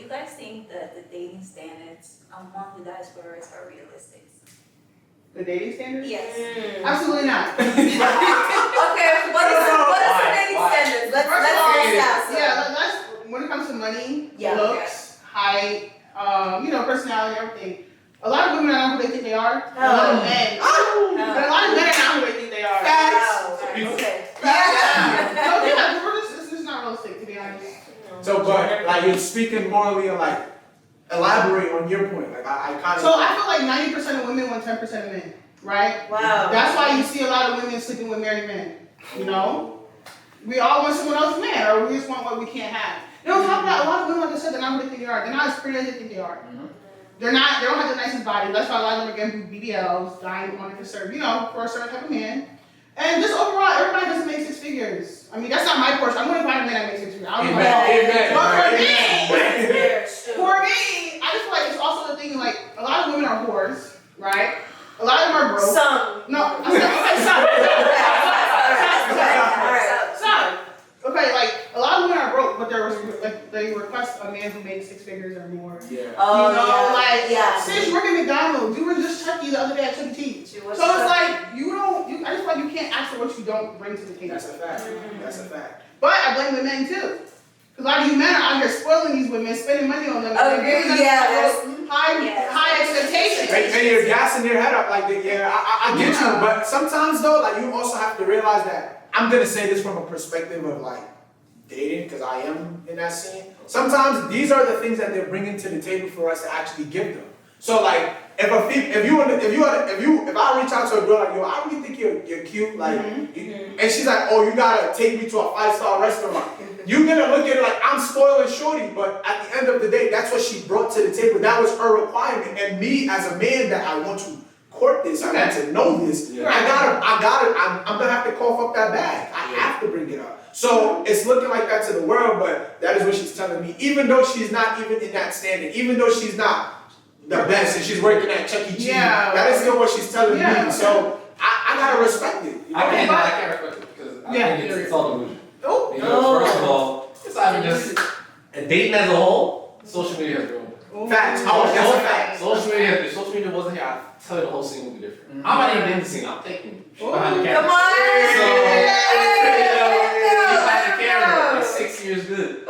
you guys think that the dating standards among the diasporas are realistic? The dating standards? Yes. Absolutely not. Okay, what is the dating standards? Let's when it comes to money, Yeah, looks, height, personality, everything. A lot of women are not who they think they are. No. A lot of men. No. But a lot of men are not who they think they are. Okay. It's just not realistic, to be honest. So, but like you're speaking morally and like elaborate on your point. Like I kind of. So I feel like 90% of women want 10% of men, right? Wow. That's why you see a lot of women sleeping with married men. You know, we all want someone else's man, or we just want what we can't have. And on top of that, a lot of women, like I said, they're not who they think they are. They're not as pretty as they think they are. Mm-hmm. They don't have the nicest body. That's why a lot of them are getting BBLs, dying wanting to serve, for a certain type of man. And just overall, everybody doesn't make 6 figures. I mean, that's not my portion. I'm going to find a man that makes 6 figures. I don't know. For me, I just feel like it's also the thing, like, a lot of women are whores, right? A lot of them are broke. Some. No, I said some. Okay, like, a lot of women are broke, but they request a man who makes 6 figures or more. Yeah. Sis, you work at McDonald's. You were just Chucky the other day at Chuck E. Cheese. So it's like, I just feel like you can't ask for what you don't bring to the table. That's a fact. That's a fact. But I blame the men too. Because a lot of you men are out here spoiling these women, spending money on them, and giving them high expectations. And you're gassing their head up like, I get you. But sometimes though, like you also have to realize that I'm gonna say this from a perspective of like dating, because I am in that scene. Sometimes these are the things that they're bringing to the table for us to actually give them. So like, if I reach out to a girl like, yo, I really think you're cute, like, and she's like, oh, you gotta take me to a 5-star restaurant. You're gonna look at it like I'm spoiling shorty, but at the end of the day, that's what she brought to the table. That was her requirement, and me as a man that I want to court this, I want to know this. Yeah. I'm gonna have to cough up that bag. I have to bring it up. So it's looking like that to the world, but that is what she's telling me. Even though she's not even in that standing, even though she's not the best and she's working at Chuck E. Cheese, that is still what she's telling me. So I gotta respect it. I can't respect it because I think it's all delusion. First of all, it's not even just dating as a whole. Social media has ruined it. Facts. That's a fact. Social media. If social media wasn't here, I'd tell you the whole scene would be different. I'm not even in the scene. I'm taking behind the camera. Come on! Behind the camera, it's 6 years good.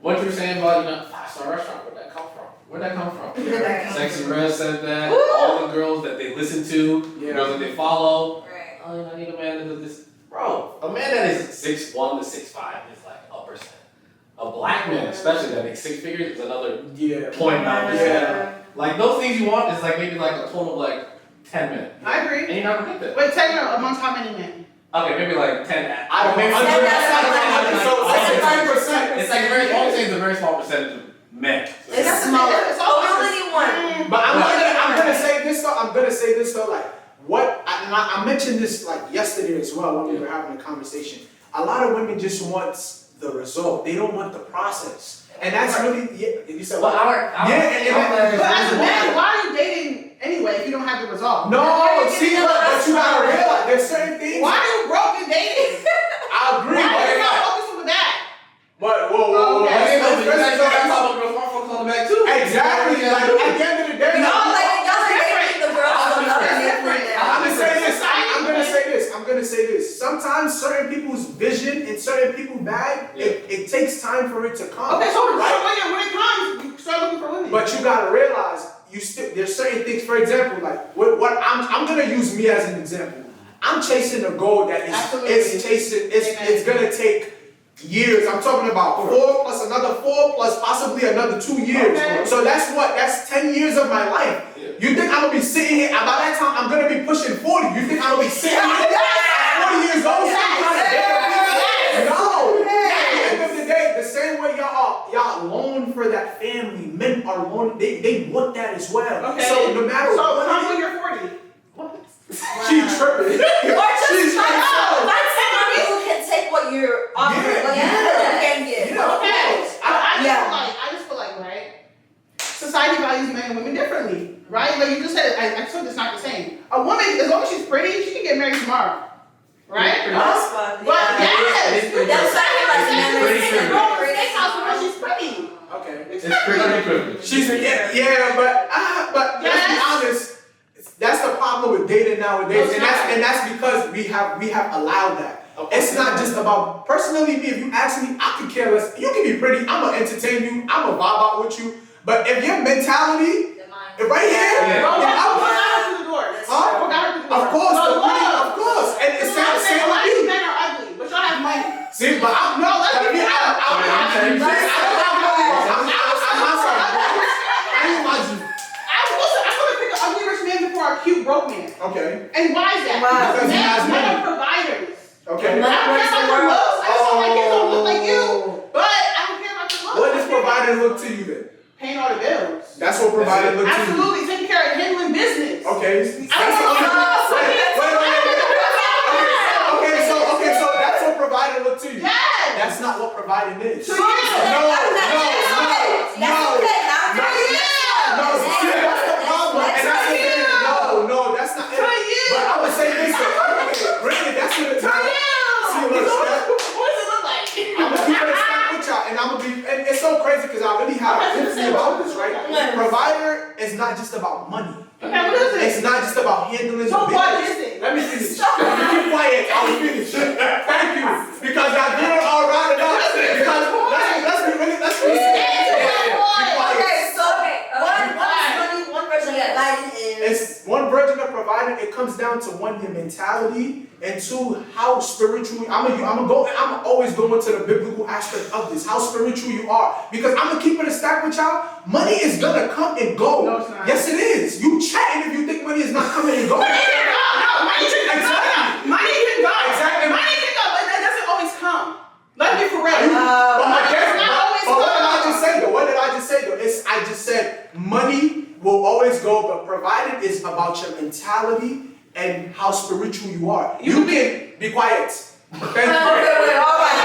What you were saying about, 5-star restaurant, where'd that come from? Sexy Red said that. Woo! All the girls that they listen to, girls that they follow. Right. Oh, I need a man that does this. Bro, a man that is 6'1" to 6'5" is like upper percent. A black man, especially that makes 6 figures, is another 0.9%. Like those things you want is like maybe like a total of like 10 men. I agree. And you're not gonna get that. Wait, 10 amongst how many men? Okay, maybe like 10. I don't know. It's like a very small percentage of men. It's small. It's only one. But I'm gonna say this though. Like I mentioned this like yesterday as well when we were having a conversation. A lot of women just want the result. They don't want the process. And that's really you said but as a man, why are you dating anyway if you don't have the result? No, see, but you gotta realize there's certain things. Why are you broke and dating? I agree. Why are you not focusing with that? But whoa. Exactly. Like at the end of the day, I'm gonna say this. Sometimes certain people's vision and certain people's bag, it takes time for it to come. Okay, so when it comes, you start looking for women. But you gotta realize there's certain things. For example, like what I'm gonna use me as an example. I'm chasing a goal that it's gonna take years. I'm talking about 4 plus another 4 plus possibly another 2 years. Okay. So that's 10 years of my life. Yeah. You think I'm gonna be sitting here, by that time I'm gonna be pushing 40. You think I'm gonna be sitting here at 40 years old? No. At the end of the day, the same way y'all long for that family, men are long, they want that as well. Okay. So no matter what. How when you're 40? What? Wow. She tripping. She's tripping. People can take what you're offering, what you can give. I just feel like, right? Society values men and women differently, right? Like you just said, I told it's not the same. A woman, as long as she's pretty, she can get married tomorrow, right? That's fun. But yes, That's she's pretty. Okay. It's pretty privilege. She's but let's be honest. That's the problem with dating nowadays, and that's because we have allowed that. It's not just about personally me. If you ask me, I could care less. You can be pretty. I'm gonna entertain you. I'm gonna vibe out with you. But if your mentality, right here, of course, and it's the same with you. Men are ugly, but y'all have money. See, but I'm not. I'm not sorry. I ain't mind you. I'm gonna pick an ugly rich man before a cute broke man. Okay. And why is that? Because he has Men money. are providers. Okay. I don't care about the looks. I just don't like kids don't look like you. But I don't care about the looks. What does provider look to you then? Paying all the bills. That's what provider look to you. Absolutely, taking care of handling business. Okay. Okay, so that's what provider look to you. Yes. That's not what providing is. To you. No. See, that's the problem. And that's the thing. No, that's not it. But I would say this. Granted, that's what it is. See, look, what does it look like? I'm gonna keep it a stack with y'all, and I'm gonna be. And it's so crazy because I really have empathy about this, right? Provider is not just about money. Okay, what is it? It's not just about handling So the what business. is it? Let me finish. Keep quiet. I'll finish. Thank you. Because I did it all right enough. Because let's be really. One version of providing is. It's one version of providing. It comes down to one, your mentality, and two, how spiritual. I'm always go into the biblical aspect of this. How spiritual you are, because I'm gonna keep it a stack with y'all. Money is gonna come and go. No, it's not. Yes, it is. You chatting if you think money is not coming and going. Money can go. No, money can go. Exactly. Money can go. Exactly. Money can go, but that doesn't always come. Let's be for real. But what did I just say though? What did I just say though? I just said money will always go, but provided is about your mentality and how spiritual you are. You can be quiet. Thank you. Wait, all right.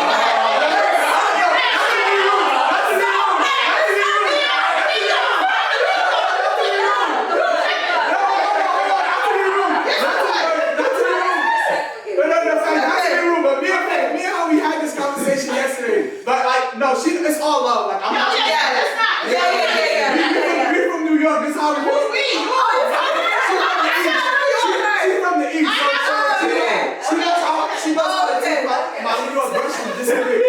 No, it's all love. Like I'm not. That's not. We from New York. This is how we do. She's from the East. She knows how to take my New York version. Just a bit.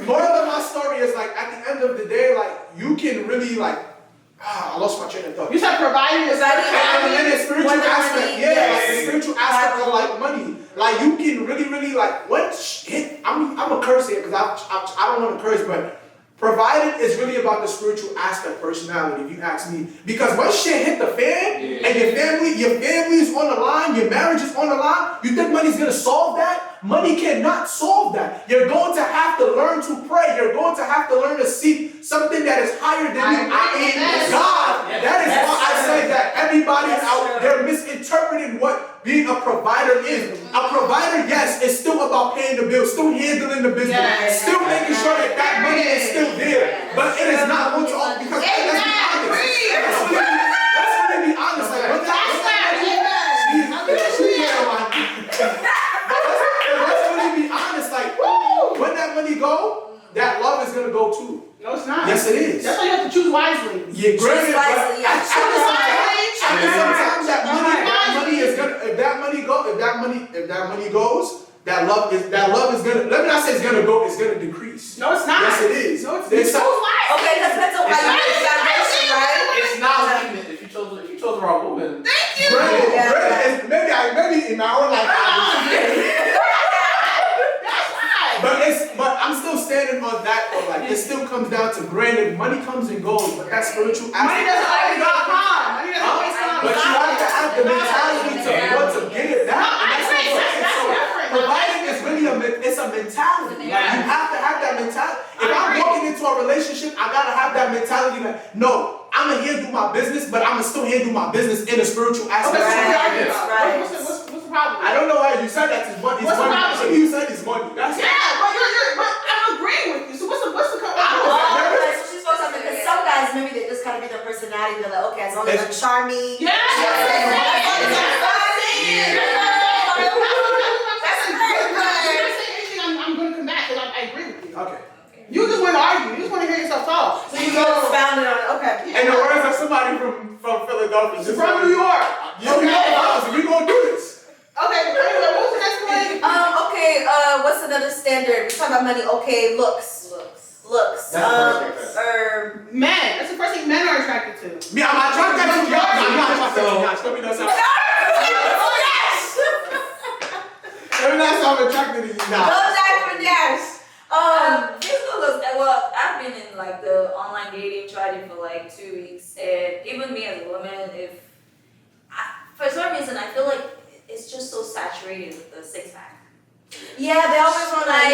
Moral of my story is like at the end of the day, like you can really like. I lost my train of thought. You said providing is and the spiritual aspect, like the spiritual aspect of like money. Like you can really like what shit. I'm a curse here because I don't want to curse, but provided is really about the spiritual aspect, personality. If you ask me, because when shit hit the fan and your family is on the line, your marriage is on the line. You think money's gonna solve that? Money cannot solve that. You're going to have to learn to pray. You're going to have to learn to seek something that is higher than you. God. That is why I say that everybody out there misinterpreting what being a provider is. A provider, yes, is still about paying the bills, still handling the business, still making sure that money is still there. But it is not going to all because let's be honest. Let's really be honest. Like let's really be honest. Like when that money go, that love is gonna go too. No, it's not. Yes, it is. That's why you have to choose wisely. Yeah, granted, wisely, yeah. sometimes that money is gonna. If that money goes, that love is gonna. Let me not say it's gonna go. It's gonna decrease. No, it's not. Yes, it is. No, it's There's not. Okay, that depends on why you make the foundation, right? It's not even if you chose the wrong woman. Thank you. Granted, maybe in my own life. But I'm still standing on that. Like it still comes down to granted, money comes and goes, but that spiritual aspect. Money doesn't always come. Money doesn't always come. But you have to have the mentality to want to get it back. That's different. Providing is really it's a mentality. Like you have to have that mentality. If I'm walking into a relationship, I gotta have that mentality that no, I'm gonna handle my business, but I'm gonna still handle my business in a spiritual aspect. Right. What's the problem? I don't know why you said that. It's money. What's the problem? You said it's money. That's but I'm agreeing with you. So what's the So she's supposed to, because some guys maybe they just kind to be the personality. They're like, okay, as long as I'm charming. Yeah. That's a great one. If you're saying anything, I'm going to come back because I agree with you. Okay. You just want to argue. You just want to hear yourself talk. So you go expound it on it. Okay. In the words of somebody from Philadelphia, just From New York. You know, we gonna do this. Okay, anyway, what was the next one? Okay, what's another standard? We talk about money. Okay, looks. That's perfect. Men. That's the first thing men are attracted to. Me, I'm attracted to you. I'm not attracted to you. Let me know something. Let me know something. I'm attracted to you now. Don't die for Dash. Physical looks. Well, I've been in like the online dating, tried it for like 2 weeks, and even me as a woman, for some reason I feel like it's just so saturated with the six pack. Yeah, they always want to. I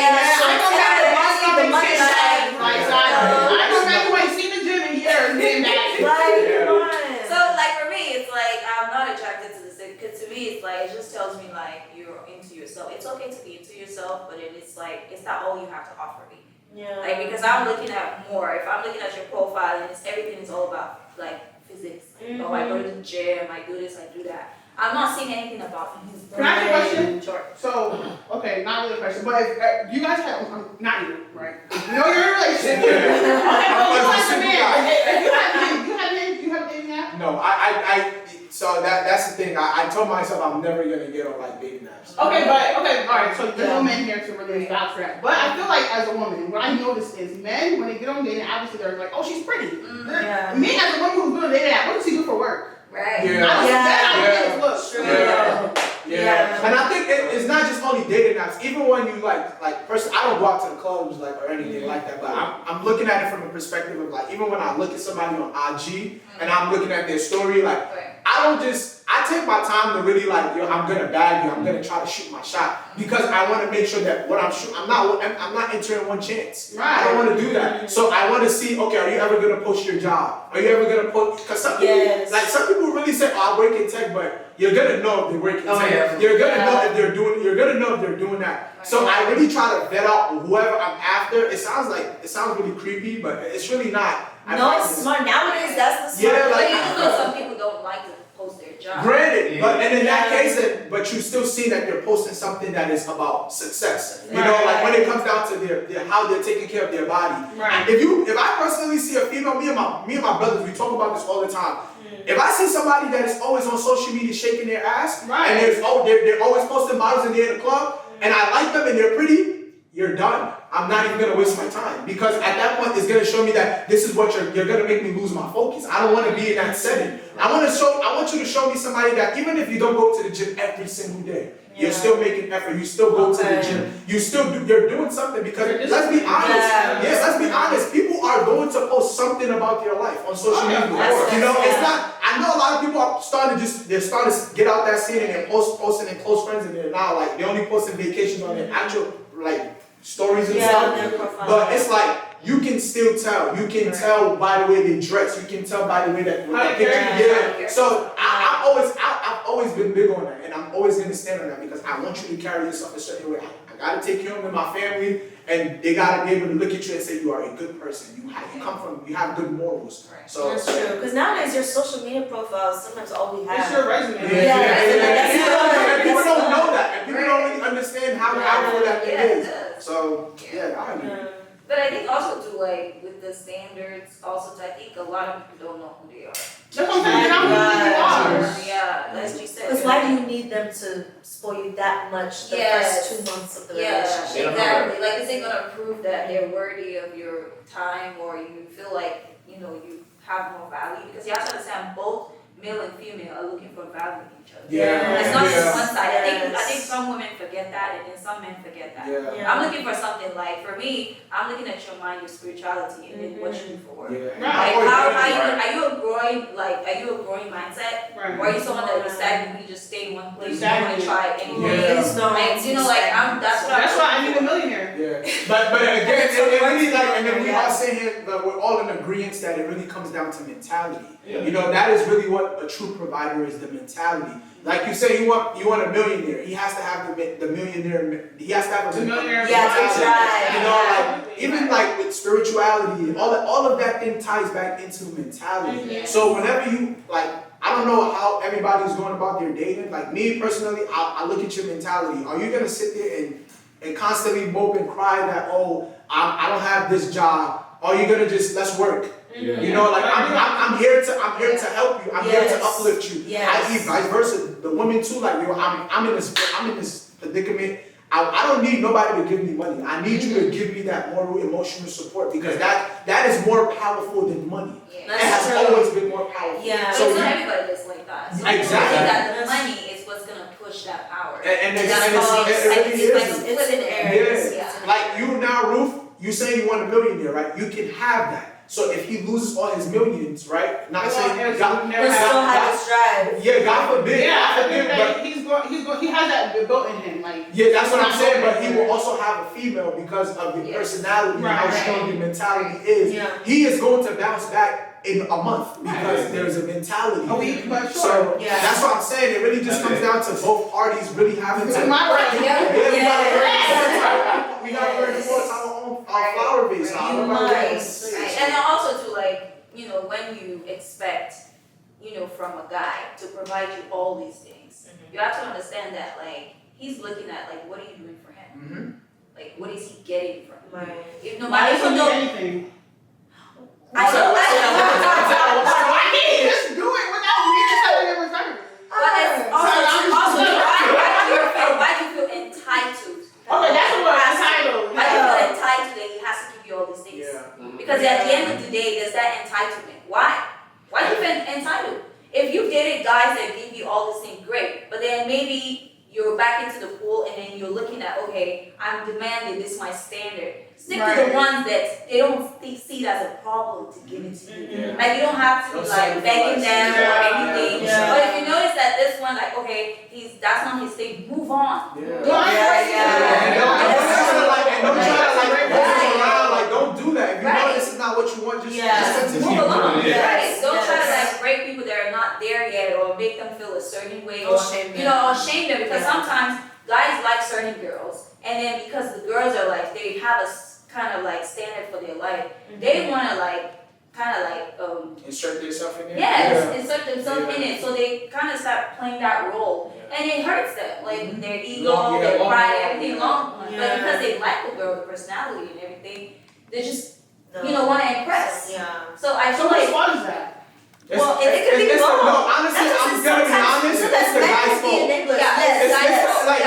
the money bag. I know that you ain't seen the gym in years. So like for me, it's like I'm not attracted to the six, because to me it's like, it just tells me like you're into yourself. It's okay to be into yourself, but it's like it's not all you have to offer me. Yeah. Like, because I'm looking at more. If I'm looking at your profile and everything is all about like physics. Like, oh, I go to the gym, I do this, I do that. I'm not seeing anything about his brain. Can I ask a question? Sure. So, okay, not really a question, but if you guys have, not you, right? You know you're in a relationship. Okay, but you as a man, if you have a dating app? No, so that's the thing. I told myself I'm never gonna get on like dating apps. Okay, alright, so there's no men here to really vouch for that. But I feel like as a woman, what I notice is men, when they get on dating, obviously they're like, oh, she's pretty. Yeah. Me as a woman who's doing a dating app, what does he do for work? Right. Yeah. And I think it's not just only dating apps. Even when you like personally, I don't go out to the clubs like or anything like that. But I'm looking at it from the perspective of like, even when I look at somebody on IG and I'm looking at their story, like I take my time to really like, I'm gonna bag you. I'm gonna try to shoot my shot because I want to make sure that what I'm shooting, I'm not entering one chance. Right. I don't want to do that. So I want to see, okay, are you ever gonna post your job? Are you ever gonna post? Because some people really say, oh, I work in tech, but you're gonna know if they work in tech. Yeah. You're gonna know if they're doing. You're gonna know if they're doing that. Right. So I really try to vet out whoever I'm after. It sounds really creepy, but it's really not. No, it's smart nowadays. That's the smart. Yeah, But even though some people don't like to post their job. Granted, but and in that case, but you still see that they're posting something that is about success. You know, like when it comes down to their how they're taking care of their body. Right. If I personally see a female, me and my brothers, we talk about this all the time. If I see somebody that is always on social media shaking their ass, and they're always posting models and they're in the club, and I like them and they're pretty, you're done. I'm not even gonna waste my time because at that point it's gonna show me that this is what you're gonna make me lose my focus. I don't want to be in that setting. I want you to show me somebody that even if you don't go to the gym every single day, you're still making effort. You still go to the gym. You're doing something because let's be honest. Yes, let's be honest. People are going to post something about their life on social media. You know, it's not. I know a lot of people are starting to get out that scene and they're posting in close friends and they're now like they're only posting vacations on their actual like stories and stuff. But it's like you can still tell. You can tell by the way they dress. You can tell by the way that picture. So I've always been big on that, and I'm always gonna stand on that because I want you to carry yourself a certain way. I gotta take you home with my family, and they gotta be able to look at you and say you are a good person. You have good morals. So that's true. Because nowadays your social media profiles sometimes all we have. It's your resume. And people don't know that, and people don't really understand how powerful that thing is. So I agree. But I think also too, like with the standards, also I think a lot of people don't know who they are. That's what I'm saying. Yeah, as you said. Because why do you need them to spoil you that much the first 2 months of the relationship? Yeah, exactly. Like, is it gonna prove that they're worthy of your time, or you feel like you have more value? Because you have to understand both male and female are looking for value in each other. It's not just one side. I think some women forget that, and then some men forget that. I'm looking for something like, for me, I'm looking at your mind, your spirituality, and then what you do for work. Like, are you a growing mindset? Or are you someone that is stagnant, just stay in one place, you don't want to try anything? That's why I need a millionaire. But again, it really and then we all say here that we're all in agreement that it really comes down to mentality. You know, that is really what a true provider is, the mentality. Like you say, you want a millionaire. He has to have the millionaire. He has to have a millionaire. Yeah, that's right. You know, like even like with spirituality, all of that thing ties back into mentality. Mm-hmm. So whenever you like, I don't know how everybody's going about their dating. Like me personally, I look at your mentality. Are you gonna sit there and constantly mope and cry that I don't have this job? Are you gonna just let's work? Yeah. You know, like I'm here to help you. I'm here to uplift you. Yes. I vice versa. The women too, like I'm in this predicament. I don't need nobody to give me money. I need you to give me that moral, emotional support because that is more powerful than money. Yeah. It has always been more powerful. Yeah. But So it's not everybody that's like that. So Exactly. that the money is what's gonna push that power. And it's That's called it really is. It's in areas. Yeah. Yeah. Like you now, Ruth, you say you want a millionaire, right? You can have that. So if he loses all his millions, right? Not saying God, But still have his drive. yeah, God forbid, Yeah, God I forbid, think but that he has that built in him, like. yeah, that's what I'm saying. But he will also have a female because of the personality and how Right. strong the mentality is. Yeah. He is going to bounce back in a month because there's a mentality. A week, but sure. So Yeah. that's what I'm saying. It really just comes down to both parties really having to. It's my right. We gotta learn to force our flower base. You must. And then also to when you expect, from a guy to provide you all these things, you have to understand that he's looking at what are you doing for him? Like what is he getting from you? Right. If no Why matter doesn't even do though anything? I know. Why can't he just do it without me telling him it's everything? but it's also why do you feel entitled? Okay, that's the word, entitled. Why do you feel entitled that he has to give you all these things? Yeah. Because at the end of the day, there's that entitlement. Why? Why do you feel entitled? If you've dated guys that give you all this thing, great. But then maybe you're back into the pool and then you're looking at, okay, I'm demanding, this is my standard. Stick to the ones that they don't see it as a problem to give it to you. Yeah. Like you don't have to be begging them or anything. Yeah. But if you notice that this one, okay, that's not his thing, move on. Yeah. Don't force it. And don't try to Right. around, don't do that. If you know this is not what you want, just Move continue. along. Yeah. Right. Don't try Yes. to break people that are not there yet or make them feel a certain way Or or shame them. or shame them because Yeah. sometimes guys like certain girls and then because the girls are they have a kind of standard for their life, they want to Insert yourself in there. insert themselves in it, so they kind of start playing that role, and it hurts them, their ego, Long- yeah, their long- pride, everything long. Yeah. But because they like the girl, the personality and everything, they just No. want to impress. Yeah. So I So feel whose like fault is that? Well, it could be it's both. no, honestly, I'm gonna be honest. It's the guy's fault. It's like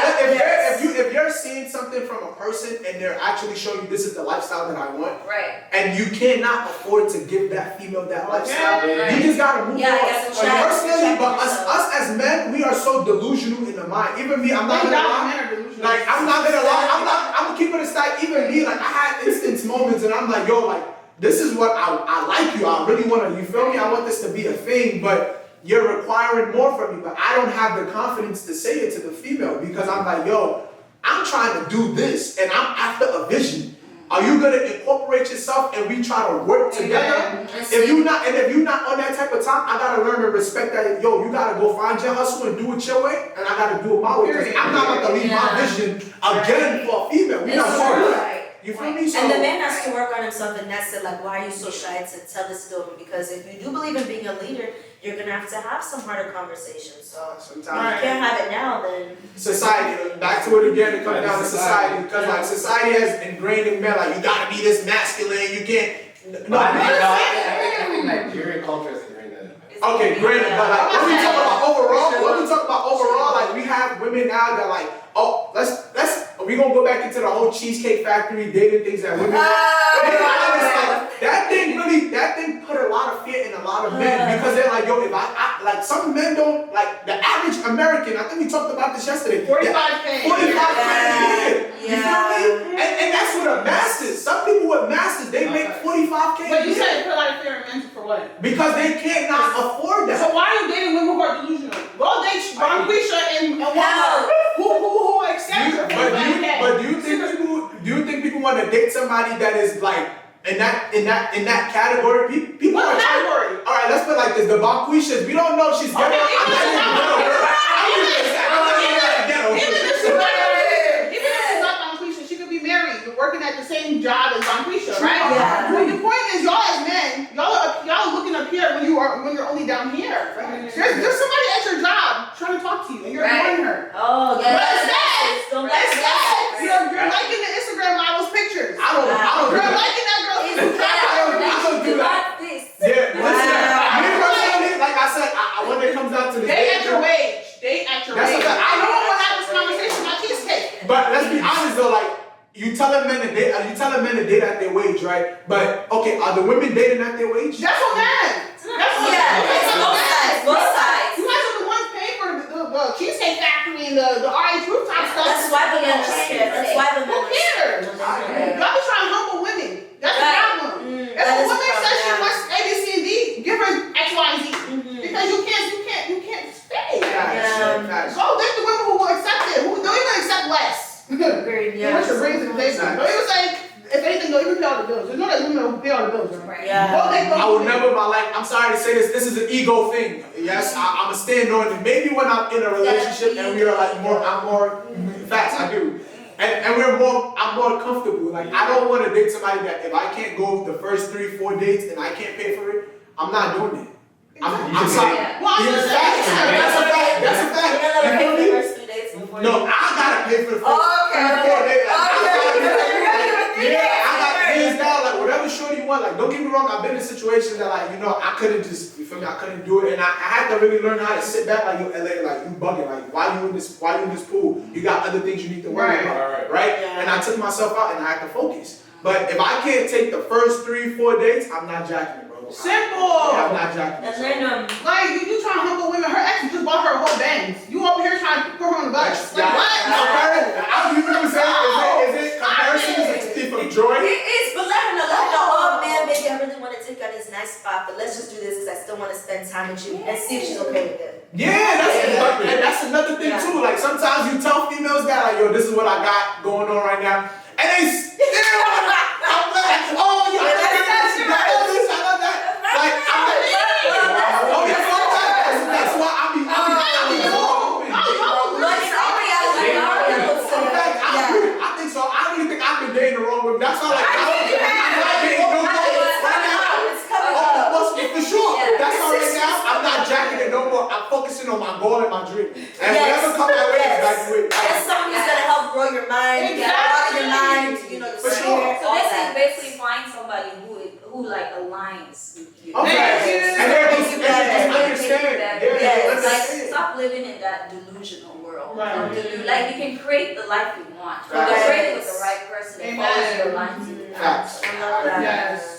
if you're seeing something from a person and they're actually showing you this is the lifestyle that I want, right. and you cannot afford to give that female that lifestyle, Yeah. you just gotta move Yeah, on. you have to check Personally, but yourself. us as men, we are so delusional in the mind. Even me, I'm not gonna lie. Men are delusional. Like I'm not gonna lie. I'm gonna keep it aside. Even me, I had instance moments, and I'm like, yo, this is what I like you. I really want to. You feel me? I want this to be a thing, but you're requiring more from me. But I don't have the confidence to say it to the female because I'm like, yo, I'm trying to do this, and I'm after a vision. Are you gonna incorporate yourself and we try to work together? If you're not on that type of time, I gotta learn to respect that. Yo, you gotta go find your hustle and do it your way, and I gotta do it my way. Because I'm not about to leave my vision again for a female. We not gonna do it. You feel me? So And the man has to work on himself, and that's it. Why are you so shy to tell this story? Because if you do believe in being a leader, you're gonna have to have some harder conversations. So if sometimes you can't have it now, then society, back to it again, it comes down to society. Because society has ingrained in men, you gotta be this masculine, you can't. I think Nigerian culture is ingrained in it. Okay, great. But when we talk about overall, we have women now that we gonna go back into the whole Cheesecake Factory dating things that women. That thing put a lot of fear in a lot of men because they're like, yo, if I some men don't the average American. I think we talked about this yesterday. 45K. 45K a year. You feel Yeah. me? And that's with a master's. Some people with masters they make 45K. But a you year. said put a lot of fear in men for what? Because they cannot afford that. So why are you dating women who are delusional? Go date Bonquisha and Walmart who accept her. But do you think people want to date somebody that is in that category? People What are category? All right, let's put it like this: the Bonquishas. We don't know if she's ghetto. I'm not even ghetto. same job as Bonquisha, right? Yeah. Well, the point is, y'all as men, y'all looking up here when you're only down here. There's somebody at your job trying to talk to you, and you're ignoring her. Oh, Yeah, But that's- instead, don't you're liking the Instagram model's pictures. I don't do You're that. liking that girl's It's Instagram. I don't do that. this. Yeah, listen, Wow. me personally, like I said, when it comes down to the Date at your wage. Date at your That's wage. a fact. I know what had this conversation about cheesecake. But let's be honest though, like you telling men to date at their wage, right? But okay, are the women dating at their wage? That's what men. That's what Yeah, men. it's both sides, both sides. You guys are the ones paying for the cheesecake factory and the RH rooftop stuff. That's why the men understand. That's why the men Who cares? understand. Y'all be trying to humble women. That's the Right. problem. If That a is woman the says she problem, wants A, B, C, and D, give her X, Y, and Z. Mhm. Because you can't stay. Yeah. Go date the women who will accept it, who don't even accept less. Agreed, Yeah, what your brains in the table. Don't even say, if anything, don't even pay all the bills. There's no that women who pay all the bills, right? Yeah. Go date those I would women. never in my life, I'm sorry to say this is an ego thing. Yes, I'm a stand on it. Maybe when I'm in a relationship and we are like I'm more, facts, I do. And I'm more comfortable. Like, I don't want to date somebody that if I can't go the first 3-4 dates and I can't pay for it, I'm not doing it. I'm sorry. Yeah. Well, I'm Yeah, just facts. saying. That's a fact. That's a fact. You're not gonna You pay feel for the me? first 2 dates before No, I gotta pay for the first Oh, okay. 3-4 days. Like, Okay. yeah, I got hands down, like whatever shorty you want. Like, don't get me wrong, I've been in situations that like, I couldn't just, you feel me, I couldn't do it. And I had to really learn how to sit back like, yo, LA, like you bugging, like why you in this pool? You got other things you need to worry about, right? Yeah. And I took myself out and I had to focus. But if I can't take the first 3-4 dates, I'm not jacking it, bro. Simple. I'm not jacking it. And then Like, you trying to humble women. Her ex just bought her a whole bangs. You over here trying to put her on the bus. Like, what? You know what I'm saying? Is it comparison is a thief of joy? it is, but let her know, oh man, baby, I really want to take you on this nice spot, but let's just do this because I still want to spend time with you and see if she's okay with it. Yeah, that's another thing Yeah. too. Like sometimes you tell females that like, yo, this is what I got going on right now, and they still I'm like, oh, you I love this, I love that. Like I'm like, oh yeah, fuck that. That's why I be I think so. I really think I've been dating the wrong women. That's all. Like I'm not dating no more. For sure. That's all right now. I'm not jacking it no more. I'm focusing on my goal and my dream. And whatever comes my way, it's back to it. That's something that's gonna help grow your mind, broaden your mind, your For sure. spirit, So all this that. is basically find somebody who like aligns with you. Okay. Yes. And then just Yes. understand. Yes. Like stop living in that delusional world. Right. Like you can create the life you want. You Right. can create it with the right person that follows your Amen. lines. Facts. I love that. Yes.